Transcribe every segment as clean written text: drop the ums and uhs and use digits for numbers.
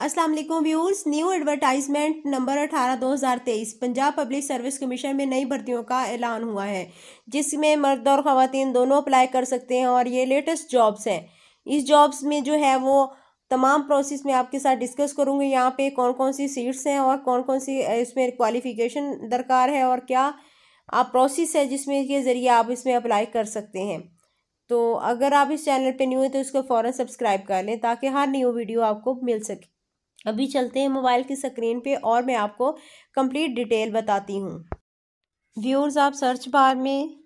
अस्सलाम वालेकुम viewers. New advertisement number 18/2023 Punjab public service commission में नई भर्तियों का ऐलान हुआ है, जिसमें मर्द और ख़वातीन दोनों अप्लाई कर सकते हैं और ये लेटेस्ट जॉब्स हैं। इस जॉब्स में जो है वो तमाम प्रोसेस में आपके साथ डिस्कस करूँगी। यहाँ पे कौन कौन सी सीट्स हैं और कौन कौन सी इसमें क्वालिफिकेशन दरकार है और क्या आप प्रोसेस है जिसमें के ज़रिए आप इसमें अप्लाई कर सकते हैं। तो अगर आप इस चैनल पे न्यू है तो इसको फ़ौरन सब्सक्राइब कर लें ताकि हर न्यू वीडियो आपको मिल सके। अभी चलते हैं मोबाइल की स्क्रीन पे और मैं आपको कंप्लीट डिटेल बताती हूँ। व्यूअर्स, आप सर्च बार में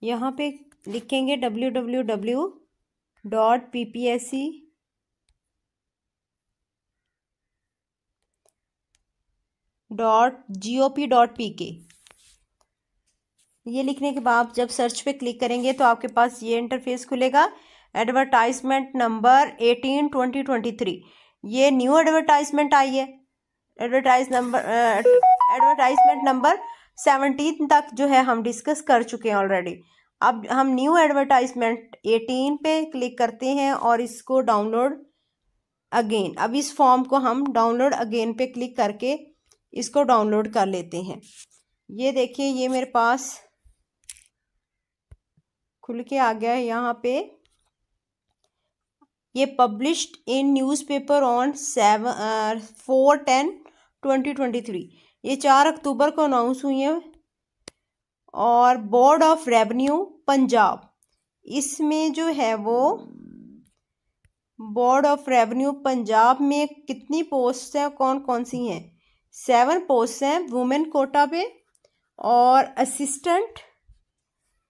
यहाँ पे लिखेंगे www.ppsc.gop.pk। ये लिखने के बाद जब सर्च पे क्लिक करेंगे तो आपके पास ये इंटरफेस खुलेगा। एडवर्टाइजमेंट नंबर 18/2023 ये न्यू एडवर्टाइजमेंट आई है। एडवर्टाइजमेंट नंबर 17 तक जो है हम डिस्कस कर चुके हैं ऑलरेडी। अब हम न्यू एडवर्टाइजमेंट 18 पे क्लिक करते हैं और इसको डाउनलोड अगेन। अब इस फॉर्म को हम डाउनलोड अगेन पे क्लिक करके इसको डाउनलोड कर लेते हैं। ये देखिए, ये मेरे पास खुल के आ गया है। यहाँ पे ये पब्लिश्ड इन न्यूज़पेपर ऑन 4/10/2023 ये 4 अक्टूबर को अनाउंस हुई है। और बोर्ड ऑफ रेवेन्यू पंजाब, इसमें जो है वो बोर्ड ऑफ रेवेन्यू पंजाब में कितनी पोस्ट हैं, कौन कौन सी हैं? 7 पोस्ट हैं वुमेन कोटा पे। और असिस्टेंट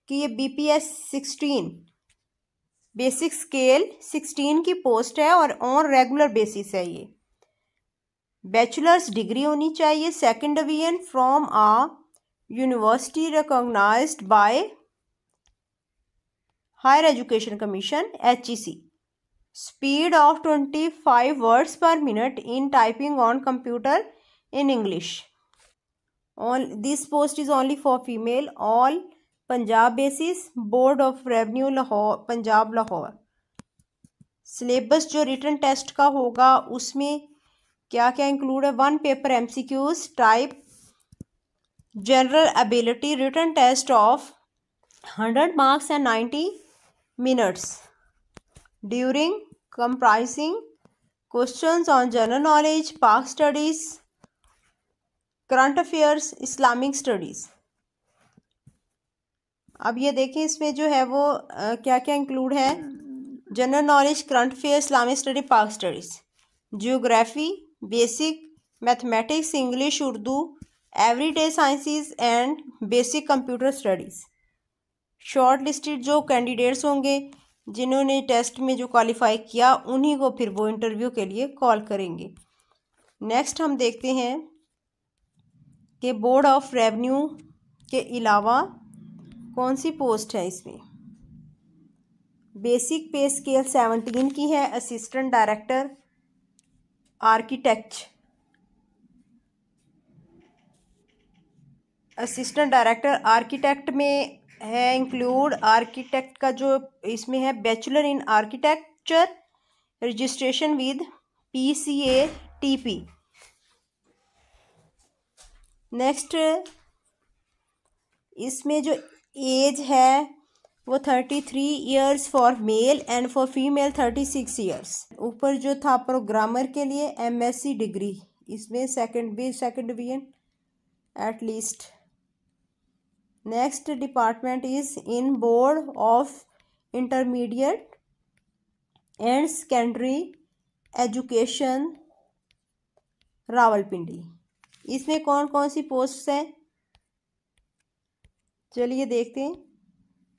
की ये BPS 16 बेसिक स्केल 16 की पोस्ट है और ऑन रेगुलर बेसिस है। ये बैचलर्स डिग्री होनी चाहिए, 2nd division from a university recognised by higher education commission HEC। Speed of 25 words per minute in typing on computer in English. This post is only for female. All Punjab basis, board of revenue Lahore, Punjab Lahore. Syllabus जो written test का होगा उसमें क्या क्या include है? 1 paper MCQs type general ability, written test of 100 marks and 90 minutes during comprising questions on general knowledge, पाक studies, current affairs, Islamic studies. अब ये देखें, इसमें जो है वो क्या क्या इंक्लूड है? General knowledge, current affair, Islamic study, Pak studies, geography, basic mathematics, English, Urdu, everyday sciences and basic computer studies. Short listed जो कैंडिडेट्स होंगे जिन्होंने टेस्ट में जो क्वालिफाई किया उन्हीं को फिर वो इंटरव्यू के लिए कॉल करेंगे। नेक्स्ट हम देखते हैं कि बोर्ड ऑफ रेवेन्यू के अलावा कौन सी पोस्ट है इसमें। बेसिक पे स्केल 17 की है। Assistant director architect, assistant director architect में है इंक्लूड आर्किटेक्ट का जो इसमें है bachelor in architecture, registration with PCATP। Next इसमें जो एज है वो 33 years for male and for female 36 years. ऊपर जो था प्रोग्रामर के लिए MSc डिग्री, इसमें second division at least. Next department is in board of intermediate and secondary education Rawalpindi. इसमें कौन कौन सी पोस्ट है चलिए देखते हैं।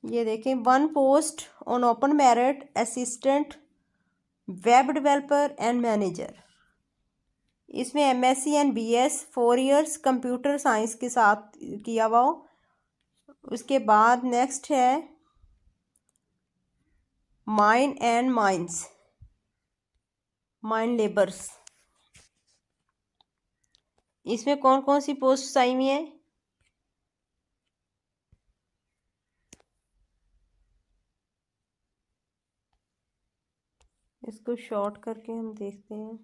ये देखें, 1 post on open merit assistant web developer and manager. इसमें MSc and BS 4 years computer science के साथ किया हुआ हो। उसके बाद नेक्स्ट है mine and mines, mine labours. इसमें कौन कौन सी पोस्ट आई हुई हैं? इसको शॉर्ट करके हम देखते हैं।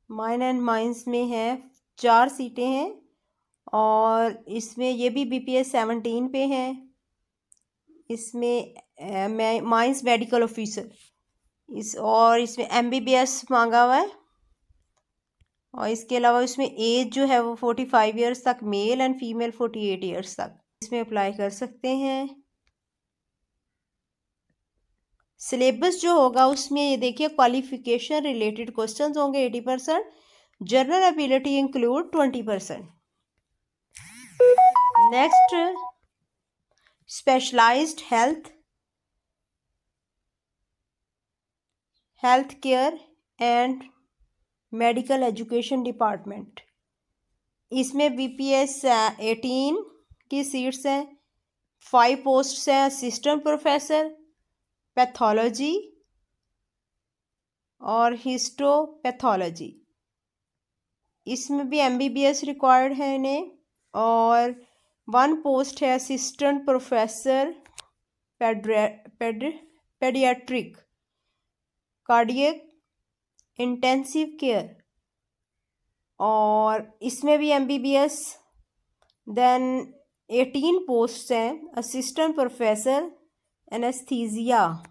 माइन एंड माइंस में है 4 सीटें हैं और इसमें ये भी BPS 17 पे है। इसमें माइंस मेडिकल ऑफिसर और इसमें MBBS मांगा हुआ है। और इसके अलावा इसमें एज जो है वो 45 ईयर्स तक मेल एंड फीमेल 48 ईयर्स तक इसमें अप्लाई कर सकते हैं। सिलेबस जो होगा उसमें ये देखिए क्वालिफिकेशन रिलेटेड क्वेश्चंस होंगे 80%, general ability include 20%। Next specialised health care and medical education department, इसमें BPS 18 की सीट्स हैं। 5 पोस्ट्स हैं असिस्टेंट प्रोफेसर पैथोलॉजी और हिस्टोपैथोलॉजी। इसमें भी MBBS रिक्वायर्ड है इन्हें। और 1 पोस्ट है assistant professor paediatric cardiac intensive care और इसमें भी MBBS। देन 18 पोस्ट हैं असिस्टेंट प्रोफेसर एनेस्थीसिया,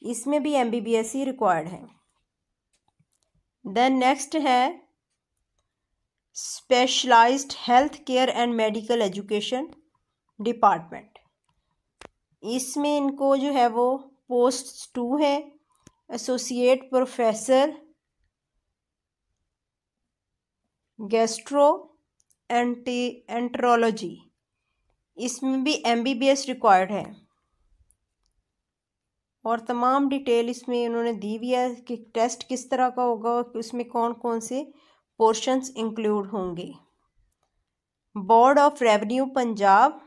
इसमें भी MBBS ही रिक्वायर्ड है। देन नेक्स्ट है specialised health care and medical education department, इसमें इनको जो है वो पोस्ट 2 है एसोसिएट प्रोफेसर गैस्ट्रो एंटरोलॉजी, इसमें भी MBBS रिक्वायर्ड है। और तमाम डिटेल इसमें उन्होंने दी हुई है कि टेस्ट किस तरह का होगा और उसमें कौन कौन से पोर्शंस इंक्लूड होंगे। बोर्ड ऑफ रेवेन्यू पंजाब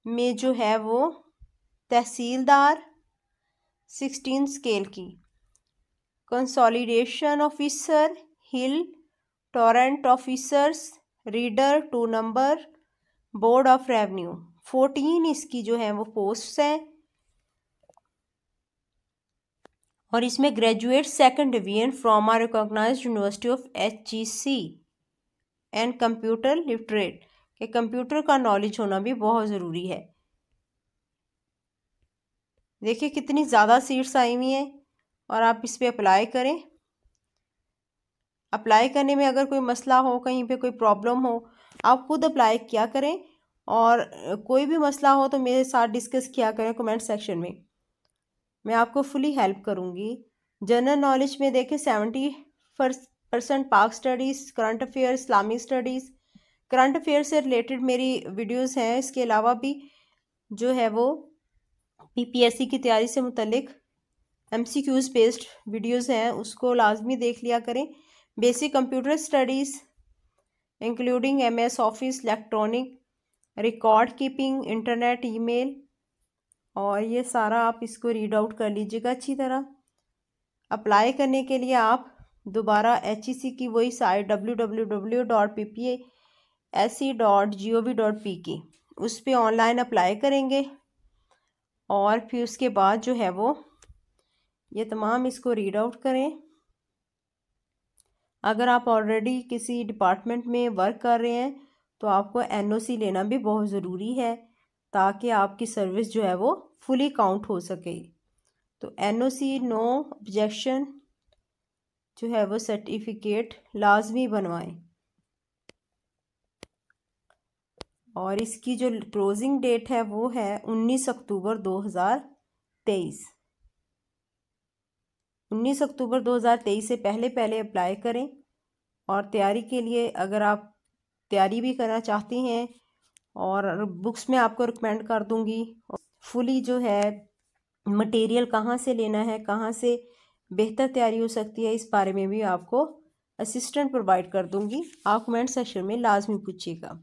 में जो है वो तहसीलदार 16 स्केल की, consolidation officer hill, torrent officers reader 2 number, board of revenue 14 इसकी जो है वो पोस्ट्स हैं। और इसमें graduate second division from a recognised university of HEC and computer literate, के कंप्यूटर का नॉलेज होना भी बहुत ज़रूरी है। देखिए कितनी ज़्यादा सीट्स आई हुई हैं और आप इस पर अप्लाई करें। अप्लाई करने में अगर कोई मसला हो, कहीं पे कोई प्रॉब्लम हो, आप खुद अप्लाई किया करें और कोई भी मसला हो तो मेरे साथ डिस्कस किया करें कमेंट सेक्शन में, मैं आपको फुली हेल्प करूँगी। जनरल नॉलेज में देखें 70% पाक studies, current affair, Islamic studies, current affair से रिलेटेड मेरी वीडियोस हैं। इसके अलावा भी जो है वो PPSC की तैयारी से मुतल्लिक MCQs बेस्ड वीडियोस हैं, उसको लाजमी देख लिया करें। Basic computer studies including MS office, electronic, record keeping, internet, email, और ये सारा आप इसको रीड आउट कर लीजिएगा अच्छी तरह। अप्लाई करने के लिए आप दोबारा HEC की वही साइट www.ppsc.gov.pk उस पर ऑनलाइन अप्लाई करेंगे और फिर उसके बाद जो है वो ये तमाम इसको रीड आउट करें। अगर आप ऑलरेडी किसी डिपार्टमेंट में वर्क कर रहे हैं तो आपको NOC लेना भी बहुत ज़रूरी है ताकि आपकी सर्विस जो है वो फुली काउंट हो सके। तो NOC नो ऑब्जेक्शन जो है वो सर्टिफिकेट लाजमी बनवाएं। और इसकी जो क्लोजिंग डेट है वो है 19 अक्टूबर 2023। 19 अक्टूबर 2023 से पहले पहले अप्लाई करें। और तैयारी के लिए अगर आप तैयारी भी करना चाहती हैं और बुक्स में आपको रिकमेंड कर दूंगी, फुली जो है मटेरियल कहाँ से लेना है, कहाँ से बेहतर तैयारी हो सकती है, इस बारे में भी आपको असिस्टेंट प्रोवाइड कर दूंगी। आप कमेंट सेक्शन में लाजमी पूछिएगा।